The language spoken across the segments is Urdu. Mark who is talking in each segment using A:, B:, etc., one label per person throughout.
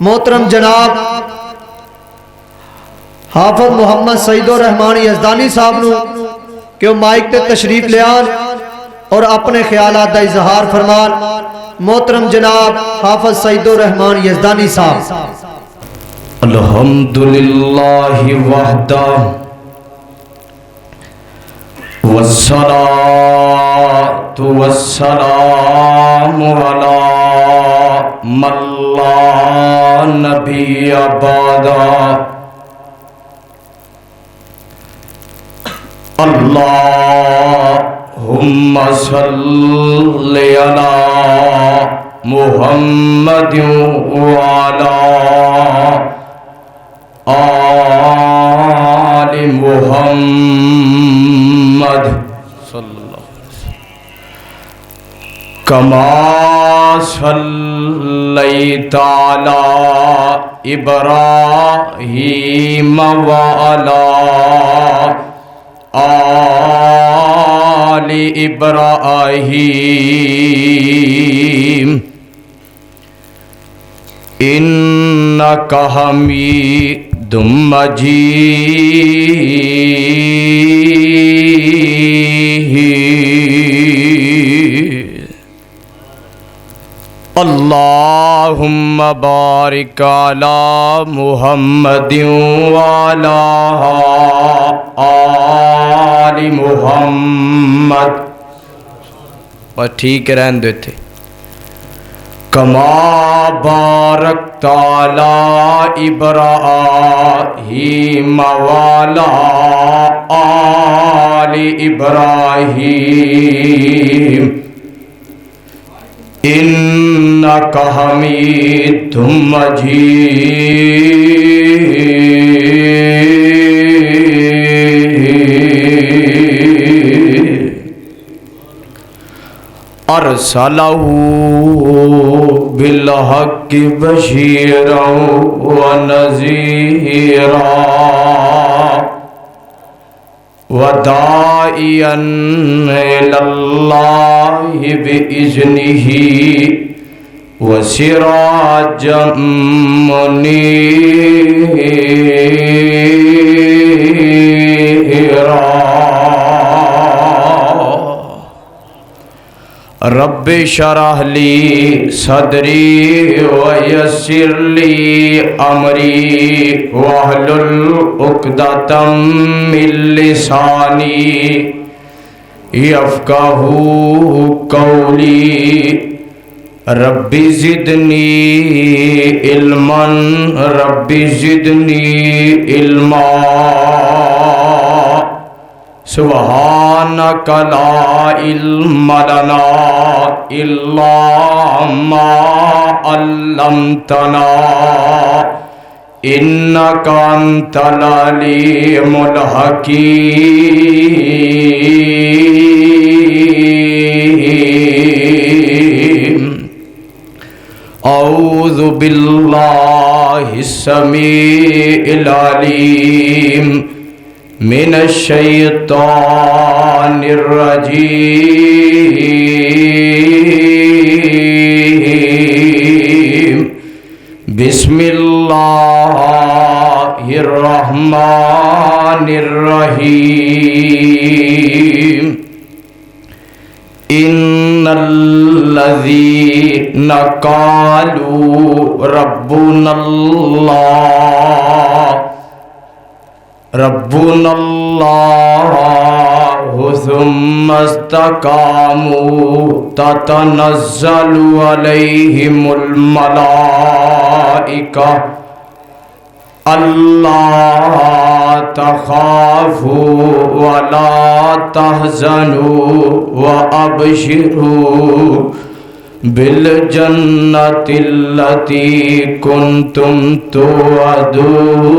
A: محترم جناب حافظ محمد سعید الرحمان یزدانی صاحب نو کہ وہ مائک تے تشریف لے آن اور اپنے خیالات دا اظہار فرمان۔ محترم جناب حافظ سعید الرحمان یزدانی صاحب۔
B: الحمدللہ وحدہ والصلاة والسلام علی من لا نبی بعدہ۔ اللہم صلی علی محمد وعلی آل محمد صلی اللہ علیہ وسلم کما صلیت علی ابراہیم وعلی آل ابراہیم انک حمید مجید۔ اللہم بارک علی محمد وعلی آل محمد۔ اور ٹھیک رہن دیتے کما بارکت علی ابراہیم وعلی آل ابراہیم انک حمید مجید۔ ارسلہ بالحق بشیرا ونذیرا وداعیا الی اللہ بإذنہ وسراجا منیرا۔ رب شرح لی صدری ویسر لی امری واحلل عقدۃ من لسانی یفقہوا قولی۔ رب زدنی علما رب زدنی علما سبحانک لا علم لنا الا ما علمتنا انک انت العلیم الحکیم۔ اعوذ باللہ السمیع العلیم من الشیطان الرجیم۔ بسم اللہ الرحمن الرحیم۔ ان الذین قالوا ربنا اللہ ربنا اللہ ثم استقاموا تتنزل علیہم الملائکہ اللہ تخافوا ولا تحزنوا وابشروا بالجنة التي كنتم توعدون۔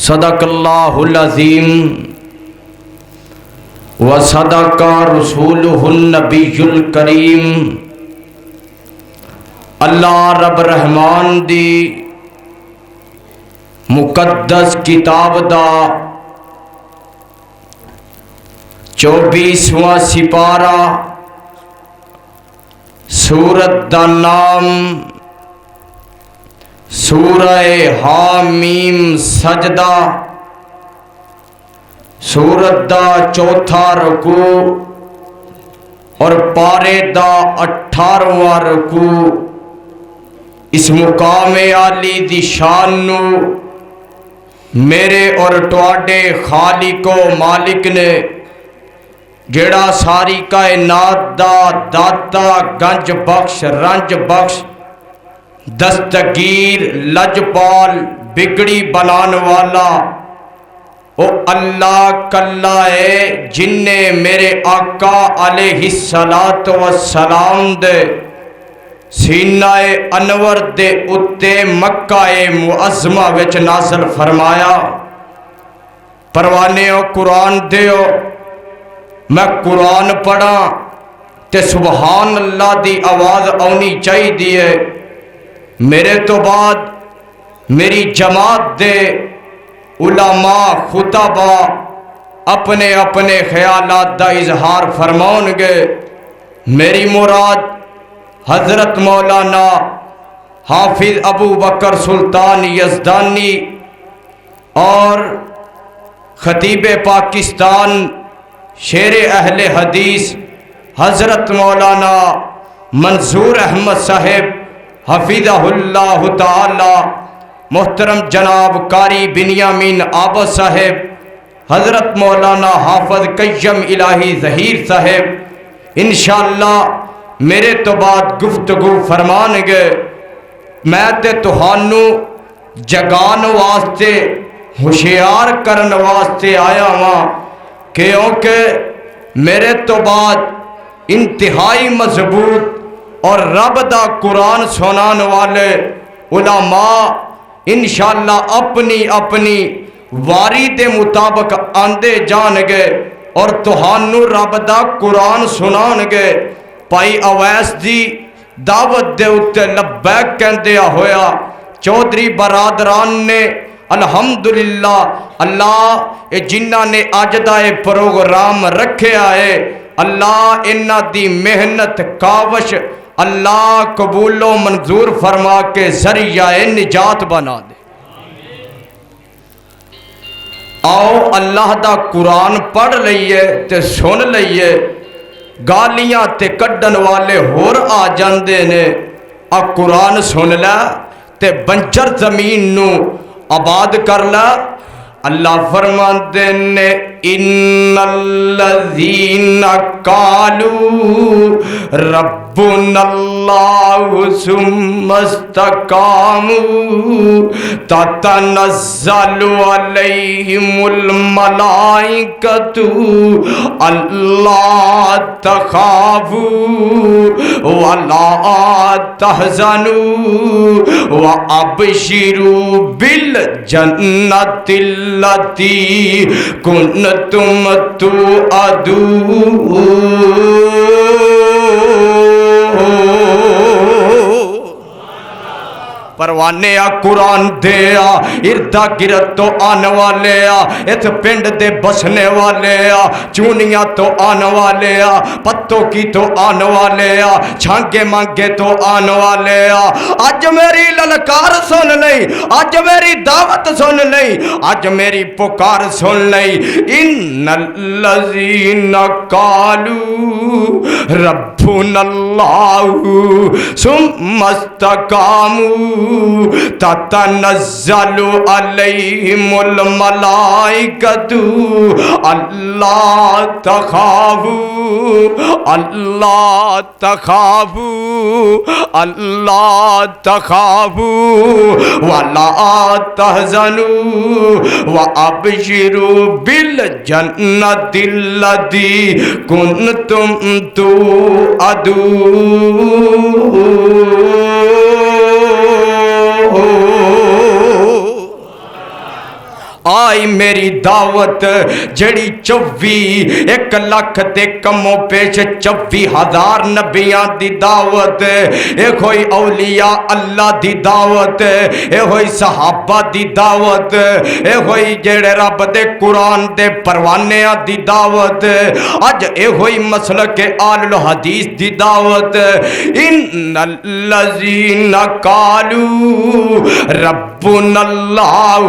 B: صدق اللہ العظیم وصدق رسولہ النبی الکریم۔ اللہ رب رحمان دی مقدس کتاب دا 24واں سپارہ سورت دا نام سورہ حامیم سجدہ، سورت دا چوتھا رکوع اور پارے دا 18واں رکوع۔ اس مقام عالی دی شان نو میرے اور تواڈے خالق و مالک نے جیڑا ساری کائنات دا داتا، گنج بخش، رنج بخش، دستگیر، لجپال، بگڑی بنان والا، او اللہ کلا ہے جن نے میرے آقا علیہ السلام دے سینہ انور دے اتے مکہ معظمہ وچ نازل فرمایا۔ پروانے ہو قرآن دیو، میں قرآن پڑھا تے سبحان اللہ دی آواز آنی چاہی دیئے۔ میرے تو بعد میری جماعت دے علماء خطبہ اپنے اپنے خیالات دا اظہار فرماؤں گے۔ میری مراد حضرت مولانا حافظ ابو بکر سلطان یزدانی اور خطیب پاکستان شیر اہل حدیث حضرت مولانا منظور احمد صاحب حفظہ اللہ تعالی، محترم جناب قاری بنیامین عابد صاحب، حضرت مولانا حافظ قیم الہی ظہیر صاحب انشاءاللہ میرے تو بعد گفتگو فرمان گے۔ میں تے تہانوں جگان واسطے، ہوشیار کرن واسطے آیا ہاں، کیونکہ میرے تو بعد انتہائی مضبوط اور رب دا قرآن سنان والے علماء انشاءاللہ اپنی اپنی واری دے مطابق آندے جان گے اور تہانوں رب دا قرآن سنان گے۔ پائی اویس دی دعوت دے اتے لبیک کہندیا ہویا، چودھری برادران نے الحمدللہ اللہ جنہ نے آجدائے پروگرام رکھے آئے، اللہ انہ دی محنت کاوش اللہ قبول و منظور فرما کے ذریعہ نجات بنا دے۔ آؤ اللہ دا قرآن پڑھ لئیے تے سن لئیے، گالیاں تے کڈن والے ہور آ جاندے نے، آ قرآن سن لے تے بنجر زمین نو آباد کر لے۔ اللہ فرماندے نے ان الذین قالوا ربنا اللہ ثم استقاموا تتنزل علیہم الملائکۃ اللہ تخافوا ولا تحزنوا وابشروا بالجنۃ التی کنتم توعدون۔ پروانے قرآن دیا اردا گرد تو آنے والے ات پنڈ دے بسنے والے چونیاں تو آنے والے پتوں کی تو آنے والے چھانگے مانگے تو آنے والے۔ آج میری للکار سن لئی، آج میری دعوت سن لئی، آج میری پکار سن لئی۔ ان الذین قالوا ربنا اللہ ثم استقاموا تتنزل علیہم الملائکۃ اللہ تخافوا اللہ تخافوا اللہ تخافوا ولا تحزنوا وابشروا بالجنۃ التی کنتم توعدون۔ آئی میری دعوت جڑی 1 لاکھ تے کمو پیش 24,000 نبیاں دی دعوت اے ہوئی اولیاء اللہ دی دعوت اے ہوئی صحابہ دی دعوت اے ہوئی جڑے رب دے قرآن دے پروانیاں دی دعوت اج اے ہوئی مسلک آل الحدیث دی دعوت ان الذین قالوا ربنا اللہ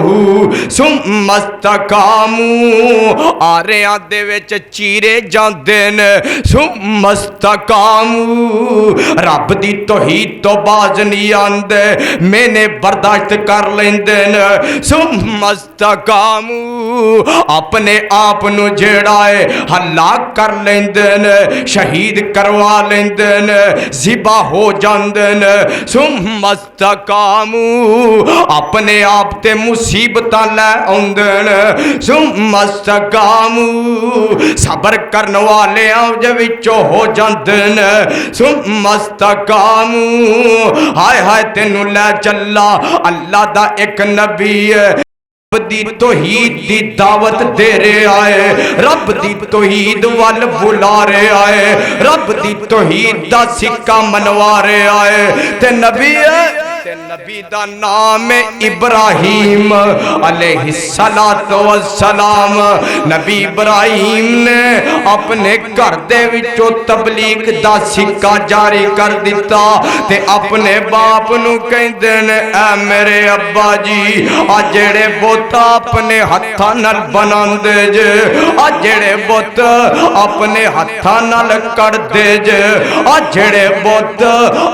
B: ثم استقاموا آریاں دے وچ چیرے جاندے نے ثم استقاموا رب دی توحید تو باز نہیں آندے میں نے برداشت کر لیندے نے ثم استقاموا اپنے آپ نو جیڑا ہے ہلاک کر لیندے نے شہید کروا لیندے نے ذبح ہو جاندے نے ثم استقاموا اپنے آپ تے مصیبتاں لے اوندے نے ثم استقاموا صبر کرن والے آج وچوں ہو جاندے نے ثم استقاموا ہائے ہائے تینوں لے چلا اللہ دا ایک نبی ہے رب دی توحید دی دعوت دے رہے آئے رب دی توحید وال بلا رہے آئے رب دی توحید دا سکہ منوا رہے آئے تے نبی ہے تے نبی دا نام ابراہیم علیہ السلام نبی ابراہیم نے اپنے گھر دے وچوں تبلیغ دا سکہ جاری کر دیتا تے اپنے باپ نو کہندے نے اے میرے ابا جی آ جڑے بت اپنے ہتھاں نال بناندے جے آ جڑے بت اپنے ہتھاں نال کردے جے آ جڑے بت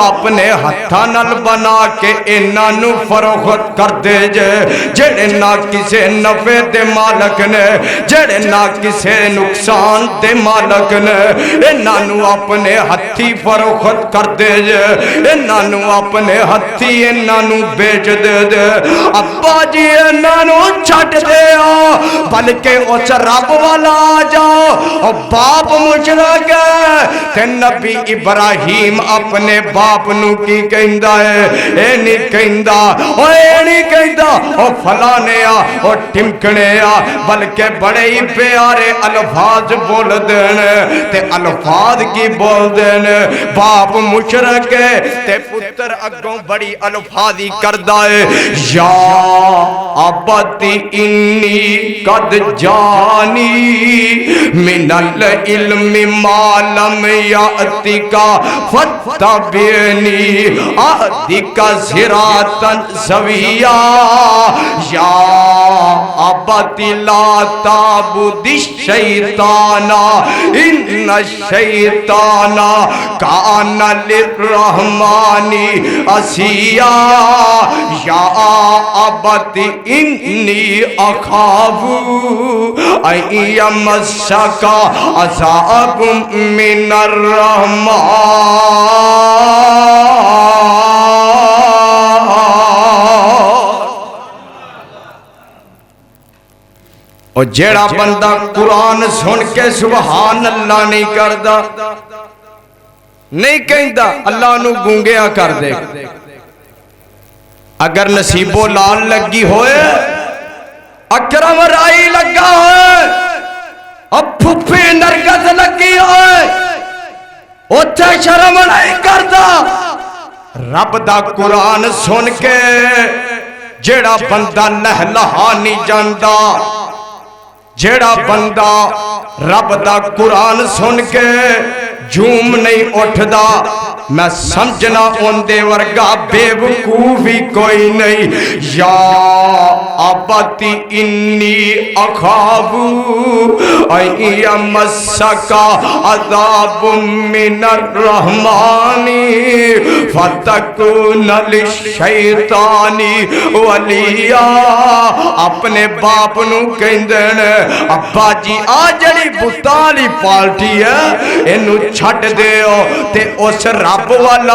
B: اپنے ہتھاں نال بنا کہ انہاں نو فروخت کر دے جے جڑے نہ کسے نفع دے مالک نے جڑے نہ کسے نقصان دے مالک نے انہاں نو اپنے ہتھی فروخت کر دے جے انہاں نو اپنے ہتھی انہاں نو بیچ دے دے ابا جی انہاں نو چھٹ دے آ بلکہ اس رب والا آ جاؤ اور باپ مشرک ہے تے نبی ابراہیم اپنے باپ نو کی کہندا ہے اے نہیں کہندا اے نہیں کہندا او فلانے آ او ٹمکنے آ بلکہ بڑے ہی پیارے الفاظ بول دینے تے الفاظ کی بول دینے باپ مشرک ہے تے پتر اگوں بڑی الفاظی کردہ ہے یا ابتی انی قد جانی من العلم ما لم یأتکا فتبعنی اہدکا صراطا سویا یا ابتی لا تعبد الشیطان ان الشیطان کان للرحمن عصیا یا ابتی انی اخاف ان یمسک عذاب من الرحمن اور جیڑا بندہ قرآن سن کے سبحان اللہ نہیں کردا نہیں کہندا اللہ نو گونگیا کر دے اگر نصیب و لال لگی ہوئے اکرم رائی لگا ہوئے اب پھپھی نرگس لگی ہوئے اتھے شرم نہیں کردا رب دا قرآن سن کے جیڑا بندہ لہلہا نہیں جاندا جیڑا بندہ رب دا قرآن سن کے جھوم نہیں اٹھدا میں سمجھنا اندے ورگا بے وقوفی کوئی نہیں یا ابتی انی اخاف ان یمسک عذاب من الرحمن فتکون للشیطان ولیا اپنے باپ نو کہندے نے ابا جی آ جڑی بتالی پارٹی ہے اینو چھڈ دیو تے اس رب وال آ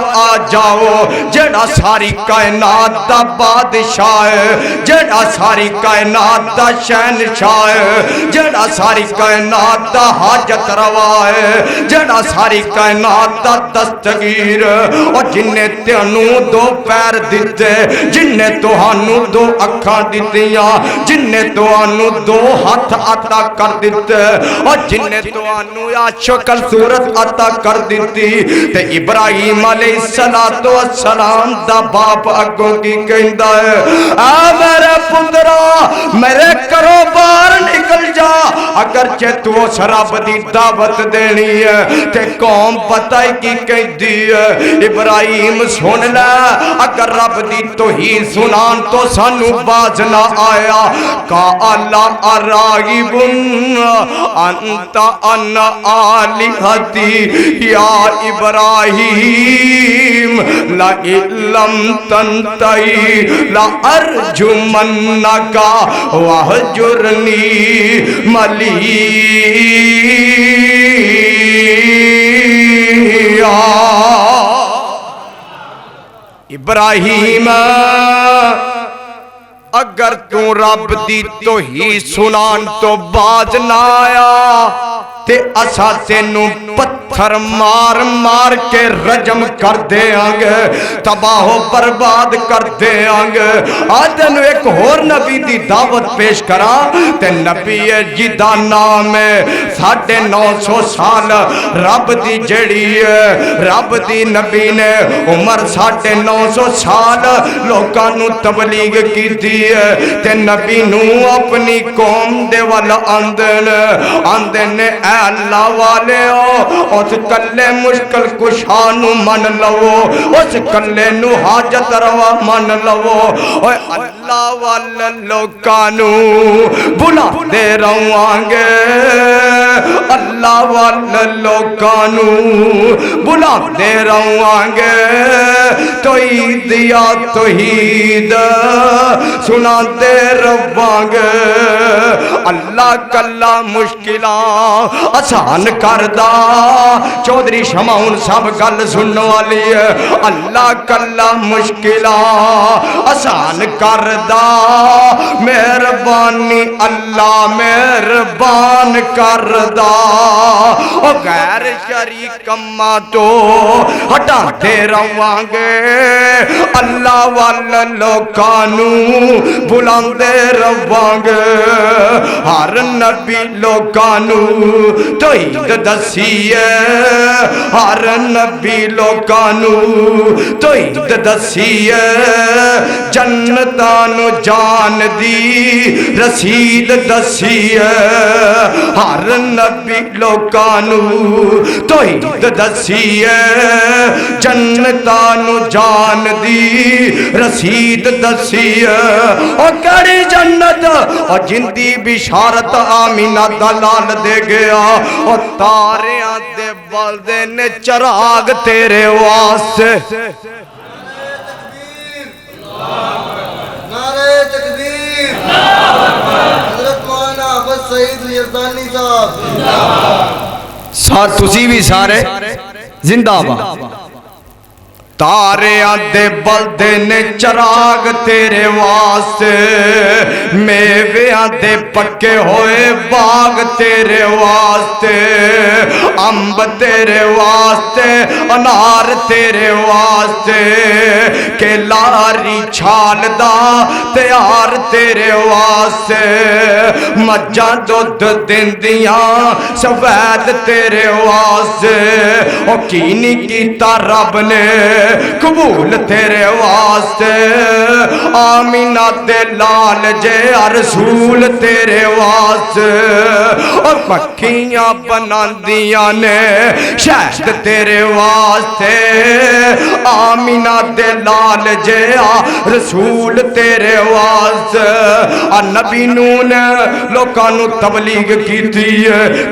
B: جاؤ جڑا ساری کائنات دا بادشاہ ہے، جڑا ساری کائنات دا شہنشاہ ہے، جڑا ساری کائنات دا حاجت روا ہے، جڑا ساری کائنات دا دستگیر، اور جن نے تینوں دو پیر دیتے، جن نے تہانوں دو اکھاں دتیاں، جن نے تہانوں دو ہاتھ عطا کر دیتے، اور جن نے تہانوں یا شکل صورت عطا کر دیتی، تے ابراہیم علیہ السلام دا باپ اگوں کی کہندا ہے اے میرے پترا میرے کرو باہر نکل جا، اگرچہ تو اس رب دی دعوت دینی ہے تے قوم پتہ ہی کی کہندی ہے ابراہیم سن لے اگر رب دی توحید سنان تو سانو باز نہ آیا قال اراغب انت ان آلہتی یا ابراہیم لئن لم تنتہی لأرجمنک واہجرنی ملیا۔ ابراہیم اگر تو رب دی توحید سنان تو باز نہ آیا تے اسا تینوں پتھر مار مار کے رجم کر دے آنگے، تباہ و برباد کر دے آنگے۔ آدن ایک اور نبی دی دعوت پیش کرا تے نبی جدا نام ہے 950 سال رب دی جڑی ہے، رب دی نبی نے عمر 950 سال لوکانو تبلیغ کی دی ہے تے نبی نو اپنی قوم دے والا آندن اے اللہ والے ہو اس کلے مشکل کشانو من لو، اس کلے نو حاجت روا من لو، اے اللہ والے لوکانو بلا دے رہوانگے، اللہ والے لوکانو بلا دے رہوانگے، توحید یا توحید سنا دے رہوانگے، اللہ کلا مشکلہ آسان کردہ چودھری شمعون سب گل سننے والی ہے، اللہ کلا مشکلہ آسان کردہ مہربانی اللہ مہربان کردہ، او غیر شریک کما تو ہٹا دے رہوانگے، اللہ والا لوکانو بلان دے رہوانگے، ہر نبی لوکانو توحید دسی ہے، ہر نبی لوکانو توحید دسی ہے، جنتانو جان دی رسید دسی ہے، ہر نبی لوکانو توحید دسی ہے، جنتانو جان دی رسید دسی ہے، اور کڑی جنت اور جن دی بشارت آمینہ دلال دے گیا، اور تاریاں دے بلدے نے چراغ تیرے واسطے،
C: نعرہ تکبیر، حضرت مولانا حافظ سعید یزدانی صاحب
B: تسی بھی سارے زندہ باد۔ تاریاں دے بلدے نے چراغ تیرے واسطے، میویاں دے پکے ہوئے باغ تیرے واسطے، امب تیرے واسطے، انار تیرے واسطے، کیلاری چھال دا تیار تیرے واسطے، مجھاں دودھ دیندیاں سفید تیرے واسطے، او کینی کیتا رب نے قبول تیرے واسطے، آمینہ دے لال جے رسول تیرے واسطے، اور مکھیاں بناندیاں نے شہد تیرے واسطے، آمینہ دے لال جے رسول تیرے واسطے، اور نبی نوں نے لوکانو تبلیغ کی تھی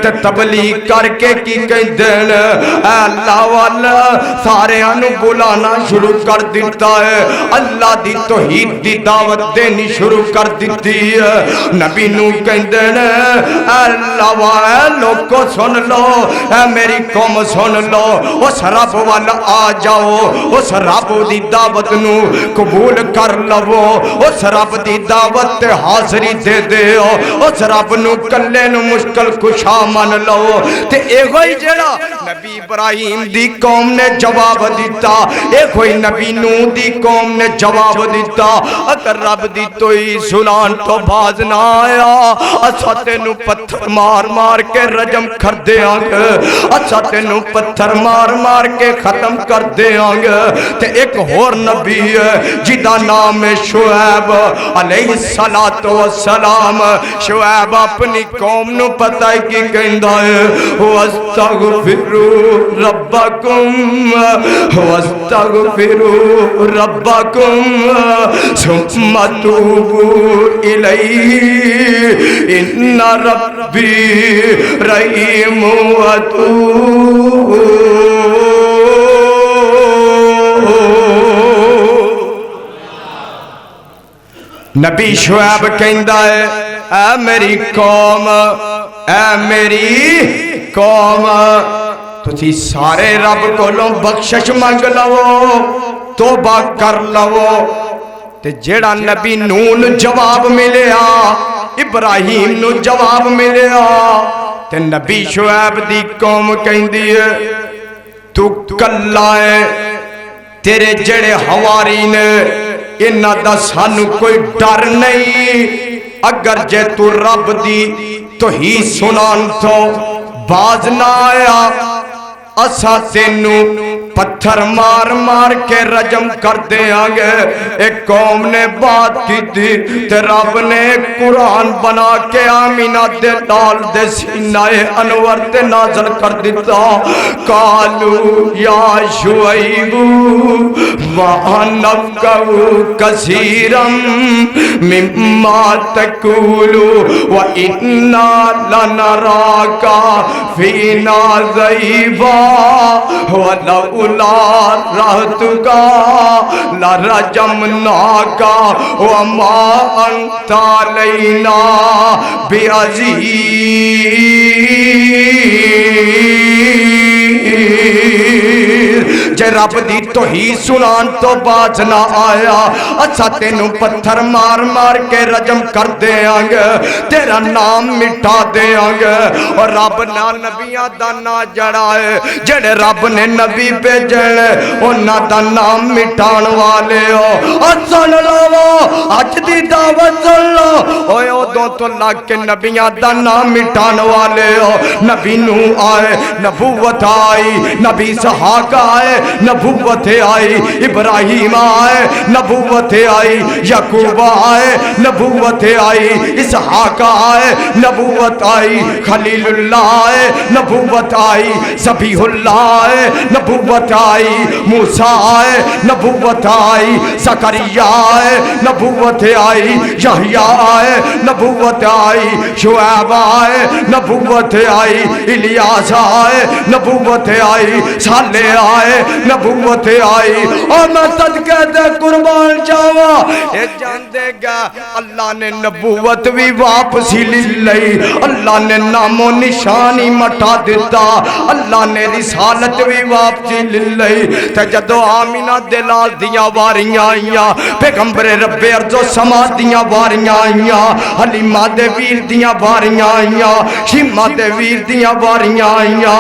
B: تے تبلیغ کر کے کی کہندے نے اے اللہ والا سارے انو بلا بلانا شروع کر دیتا ہے، اللہ دی توحید دی دعوت دینی شروع کر دیتی ہے۔ نبی نو کہندے نے اے اللہ اے لوگو سن لو، اے میری قوم سن لو، اس رب والا آ جاؤ، اس رب دی دعوت نو قبول کر لو، اس رب دی دعوت تے حاضری دے دیو، اس رب نو کلے نو مشکل کشا من لو۔ تے اے ہوئی جڑا نبی ابراہیم دی قوم نے جواب دیتا، اے ہوئی نبی نو دی قوم نے جواب دیتا، اگر رب دی توئی سنان تو باز نہ آیا، اچھا تینو پتھر مار مار کے رجم کر دیا گے، اچھا تینو پتھر مار مار کے ختم کر دیا گے۔ تے ایک اور نبی ہے جدا نام شعیب علیہ السلام، شعیب اپنی قوم نو پتہ ہے کی کہندا ہے، وَاسْتَغْفِرُوا رَبَّكُمْ وَاسْتَغْفِرُوا رَبَّكُمْ ثُمَّ تُوبُوا إِلَيْهِ إِنَّ رَبِّي رَحِيمٌ وَدُودٌ۔ نبی شعیب کہندا ہے اے میری قوم، اے میری قوم، تسی سارے رب کولوں بخشش مانگ لو، توبہ کر لو۔ تے جیڑا نبی نون جواب ملیا، ابراہیم نو جواب ملیا، تے نبی شعیب دی قوم کہندی ہے تو کلا ہے، تیرے جڑے حواری نے انہاں دا سانو کوئی ڈر نہیں، اگر جے تو رب دی توحید سنان تو باز نہ آیا، اسا تینو پتھر مار مار کے رجم کر دیا گے۔ ایک قوم نے بات کی تھی تے رب نے قرآن بنا کے آمینہ دے ڈال دے سینہ انور تے نازل کر دیتا، قالو یا شعیب ما نفقہ کثیرا مما تقول وَإِنَّا لَنَرَاكَ فِينَا ضَعِيفًا وَلَوْلَا رَحْمَتُكَ لَرَجَمْنَاكَ وَمَا أَنْتَ عَلَيْنَا بِعَزِيزٍ۔ جے رب دی توحید سنان تو باز نہ آیا، اچھا تینو پتھر مار مار کے رجم کر دیاں گے، تیرا نام مٹھا دیاں گے۔ اور رب نہ نبیاں دا نا جڑائے، جڑے رب نے نبی بھیجنے انہاں دا نام مٹھان والے ہو۔ سن لو اج دی دعوت سن لو، اوے ادوں تو لگ کے نبیاں دا نام مٹھان والے ہو۔ نبی نوح آئے نبوت آئی، نبی اسحاق آئے نبوت آئی، ابراہیم آئے نبوت آئی، یعقوب آئے نبوت آئی، اسحاق آئے نبوت آئی، خلیل اللہ آئے نبوت آئی، ذبیح اللہ آئے نبوت آئی، موسیٰ آئے نبوت آئی، زکریا آئے نبوت آئی، یحییٰ آئے نبوت آئی، شعیب آئے نبوت آئی، الیاس آئے نبوت آئی، صالح آئے نبوت آئی۔ اور میں صدقے دے قربان جاوا، اے جان دے گا اللہ نے نبوت بھی واپسی لے لئی، اللہ نے نام و نشانی مٹا دیتا، اللہ نے رسالت بھی واپسی لے لئی۔ تے جدو آمینہ دلال دیاں واریاں آئیاں، پیغمبر رب ارض و سما دیاں واریاں آئیاں، حلیمہ دے ویر دیاں واریاں آئیاں، شیمہ دے ویر دیاں واریاں آئیاں،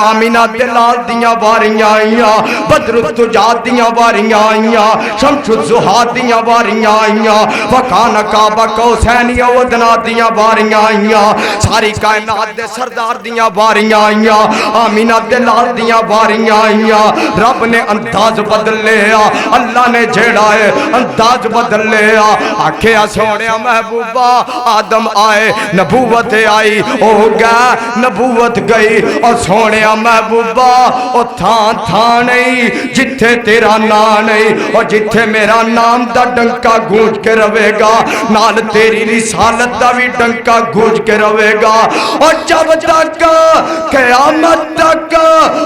B: آمینہ دلال دیاں واریاں آئیاں، بدر الدجا دیاں واریاں آئیاں، شمس الضحا دیاں واریاں آئیاں، وکان قاب قوسین او ادنی دیاں واریاں آئیاں، ساری کائنات دے سردار دیاں واریاں آئیاں، آمینہ دلال دیاں واریاں آئیاں۔ رب نے انداز بدل لیا، اللہ نے جھیڑا ہے انداز بدل لیا، آکھیا سونیا محبوبہ آدم آئے نبوت آئی، ہو گیا نبوت گئی، اور سونیا محبوبہ او تھان تھا نہیں جتھے تیرا نام نہیں، اور جتھے میرا نام دا ڈنکا گونج کے روے گا نال تیری رسالت دا بھی ڈنکا گونج کے روے گا۔ اور جب تک قیامت تک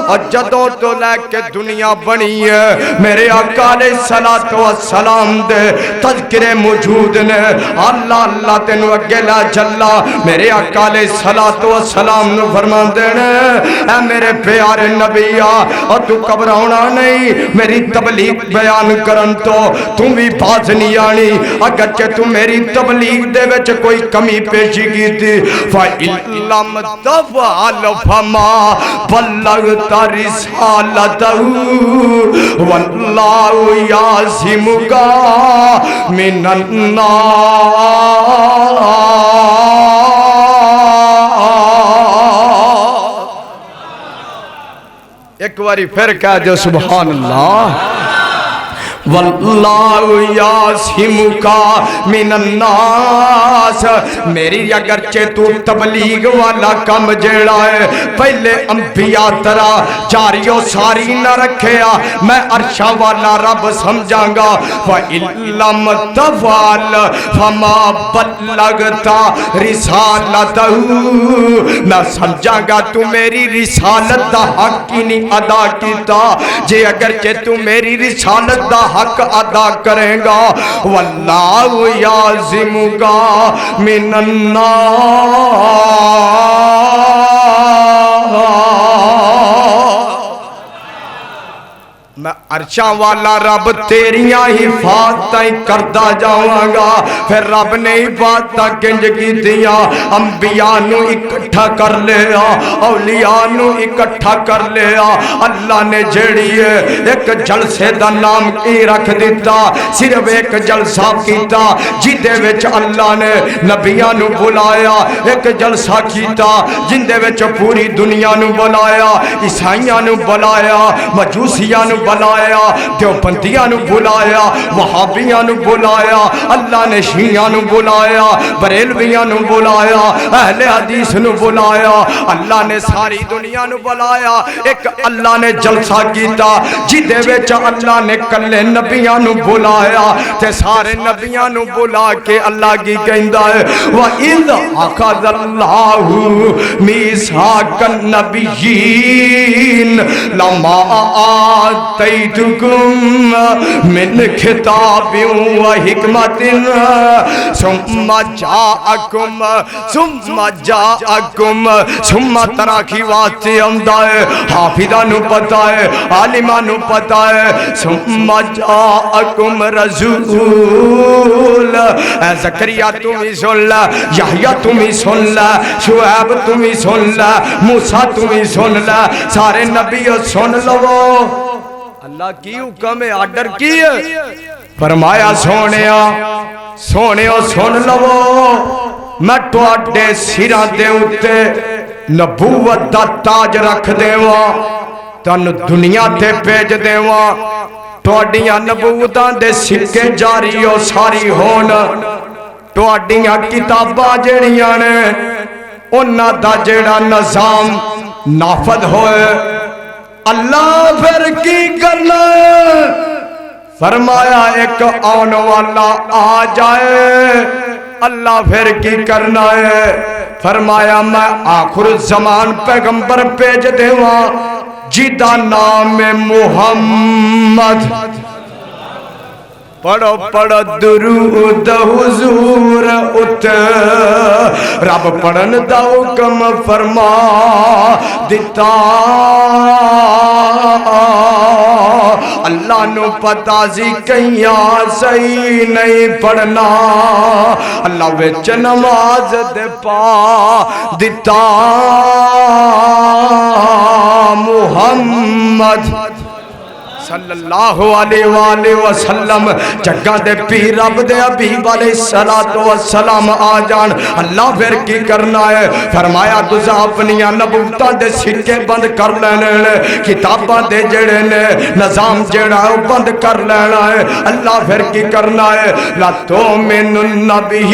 B: اور جدوں تو لے کے دنیا بنی ہے میرے آقا علیہ السلام دے تذکرے موجود نے۔ اللہ اللہ تینو اگے لا چلا، میرے آقا علیہ السلام نو فرما دینے اے میرے پیارے نبیہ اور تو گھبراؤنا نہیں، میری تبلیغ بیان کرن تو بھی باز نہیں آنی، اگرچہ تو میری تبلیغ دے وچ کوئی کمی پیشی کی تھی فَإِن لَمْ تَفْعَلْ فَمَا بَلَّغْتَ رِسَالَتَهُ وَاللَّهُ يَعْصِمُكَ مِنَ النَّاسِ۔ ایک باری پھر کہہ دو سبحان اللہ۔ واللہ یعصمک من الناس، میری اگرچہ تو تبلیغ والا کم جیڑا ہے پہلے انبیاء ترا جاری و ساری نہ رکھیا، میں عرشہ والا رب سمجھاں گا۔ وَإِن لَمْ تَفْعَلْ فَمَا بَلَّغْتَ رِسَالَتَهُ، میں سمجھاں گا تو میری رسالت دا حق ہی نہیں ادا کیتا، جے اگرچہ تو میری رسالت دا حق ادا کرے گا۔ واللہ یعصمک من الناس، میں عرشہ والا رب تیریاں حفاظتیں کردہ جاواں گا۔ پھر رب نے حفاظتیں کنج کی دیا، انبیاء نو اکٹھا کر لیا، اولیاء نو اکٹھا کر لیا۔ اللہ نے جیڑی ہے ایک جلسے دا نام کی رکھ دیتا، صرف ایک جلسہ کیتا جدے وچ اللہ نے نبیاں نو بلایا، ایک جلسہ کیتا جندے وچ پوری دنیا نو بلایا، عیسائیاں نو بلایا، مجوسیاں نو بلایا، دیوبندیاں نو بلایا، وہابیاں نو بلایا، اللہ نے شیعہ نو بلایا، بریلویاں نو بلایا، اہل حدیث نو بلایا، اللہ نے ساری دنیا نو بلایا۔ ایک اللہ نے جلسہ کیتا جدے وچ اللہ نے کلے نبیاں نو بلایا، تے سارے نبیاں نو بلا کے اللہ کی کہندا ہے وَإِذْ أَخَذَ اللَّهُ مِيثَاقَ النَّبِيِّينَ لَمَّا آتَيْتُكُم مِّن كِتَابٍ وَحِكْمَةٍ ثُمَّ تراکی واسطے آمدا ہے، حافظہ نو پتا ہے، عالمہ نو پتا ہے۔ ثُمَّ جَاءَكُمْ رَسُولٌ، اے زکریا تم ہی سن لے، یحییٰ تم ہی سن لے، شعیب تم ہی سن لے، موسیٰ تم ہی سن لے، سارے نبی سن لو۔ اللہ کی حکم ہے، آرڈر کی ہے، فرمایا سونیا سونیو سن لو، میں تواڈے سراں دے اوتے نبوت دا تاج رکھ دیواں، تن دنیا تے بھیج دیواں، تواڈیاں نبوتاں دے سکے جاری و ساری ہون، تواڈیاں کتاباں جڑیاں نے انہاں دا جڑا نظام نافذ ہوئے۔ اللہ پھر کی کرنا ہے؟ فرمایا ایک آن والا آ جائے، اللہ پھر کی کرنا ہے؟ فرمایا میں آخر الزمان پیغمبر بھیج دیواں جیدہ نام محمد، پڑھو پڑھو درود حضور ات، رب پڑھن دا حکم فرما دیتا۔ اللہ نو پتا سی کئیاں صحیح نہیں پڑھنا، اللہ وچ نماز دے پا دیتا محمد صلی اللہ علیہ وآلہ وسلم جگہ دے پیر رب دے حبیب علیہ السلام آ جان اللہ پھر کی کرنا ہے فرمایا تسا اپنی نبوتاں دے سکے بند کر لینے کتاباں دے جڑے نے نظام جڑا ہے بند کر لینا ہے اللہ پھر کی کرنا ہے لا تؤمنن بہ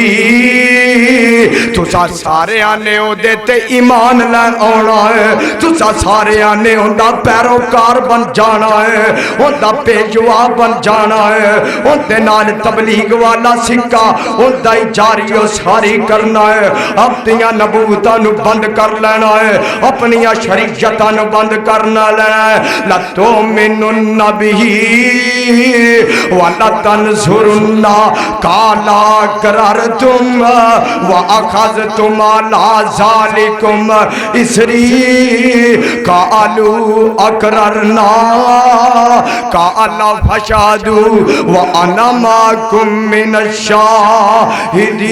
B: تسا سارے آنے ہو دیتے ایمان لے آنا ہے تسا سارے آنے ہوندا پیروکار بن جانا ہے ہوندا پیشوا بن جانا ہے ہوندے نال تبلیغ والا سکہ ہوندا جاری و ساری کرنا ہے اپنی نبوتاں نو بند کر لینا ہے اپنی شریعتاں نو بند کرنا لینا ہے لا تؤمنن بہ ولا تنصرن قال اقررتم واخذتم على ذلكم اسری قالوا اقررنا قال فاشهدوا وانا معكم من الشاهدين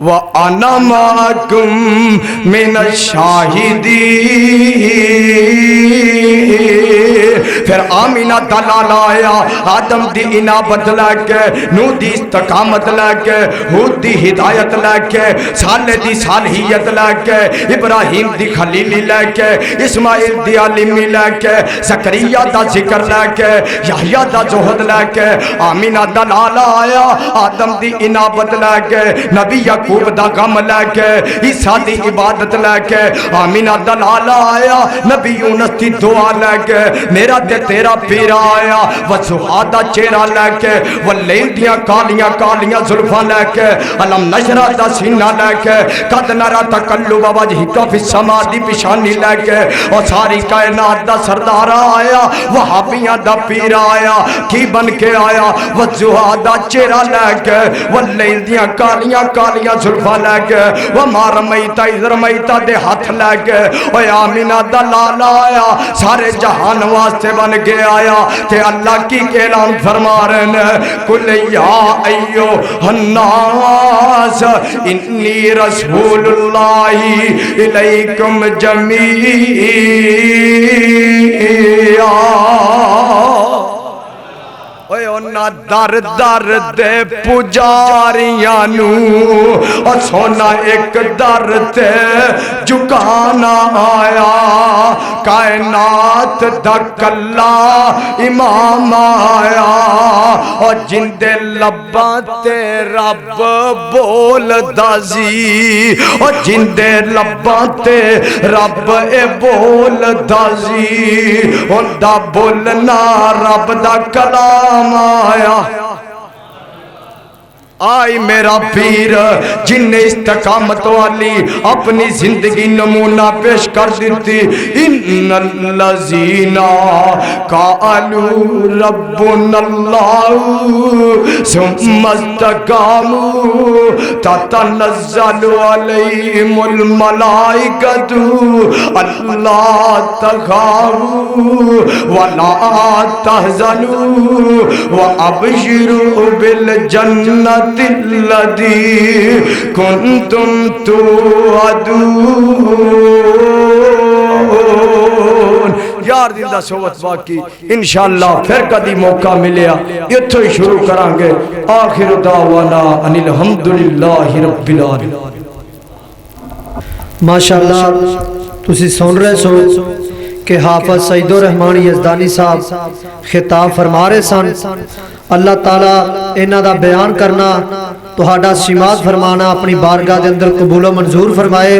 B: وَأَنَا مَعَكُمْ مِنَ الشَّاهِدِينَ پھر آمینہ دلال آیا آدم دی انابت لے کے نو دی استقامت لے کے حود دی ہدایت لے کے صالح دی صالحیت لے کے ابراہیم دی خلیلی لے کے اسماعیل دی عالمی لے کے زکریا دا ذکر لے کے یحییٰ دا زہد لے کے آمینہ دلال آیا آدم دی انابت لے کے نبی یعقوب دا غم لے کے عیسیٰ دی عبادت لے کے آمینہ دلال آیا نبی یونس دی دعا لے کے میرا تے تیرا پیرا آیا وضحادہ چہرہ لے کے واللیل دیاں کالیاں کالیاں ظلفہ لے کے علم نشرہ دا سینہ لے کے قد نرا تقلب وجہک فی السماء دی پشانی لے کے اور ساری کائنات دا سردار آیا وہابیاں دا پیرا آیا کی بن کے آیا وضحادہ چہرہ لے کے واللیل دیاں کالیاں کالیاں ظلفہ لے کے وما رمیتا اذ رمیتا دے ہاتھ لے کے اور آمینہ دلال آیا سارے جہان واسطے بن کے آیا تے اللہ کی اعلان فرما رہے ہیں قل یا ایوہ الناس انی رسول اللہ الیکم جمیعا اوے اونا در در دے پجاریاں نو اور سونا ایک در تے جھکانا آیا کائنات دا کلا امام آیا اور جندے لباں تے رب بول دازی اور جندے لباں تے رب اے بول دازی ہوندا بولنا رب دا کلام آیا آئی میرا پیر جن نے استقامت والی اپنی زندگی نمونہ پیش کر دیتی ان الذین قالوا ربنا اللہ ثم استقاموا تتنزل علیہم الملائکۃ الا تخافوا ولا تحزنوا وابشروا بالجنۃ الذی کنتم توعدون یار زندہ صحبت باقی انشاءاللہ پھر کدی موقع ملیا اتھو ہی شروع کرانگے آخر دعوانا ان الحمدللہ رب العالمین
A: ماشاءاللہ تسی سن رہے سو کہ حافظ سعید الرحمان یزدانی صاحب خطاب فرما رہے سن اللہ تعالیٰ انہاں دا بیان کرنا تہاڈا سماعت فرمانا اپنی بارگاہ دے اندر قبول و منظور فرمائے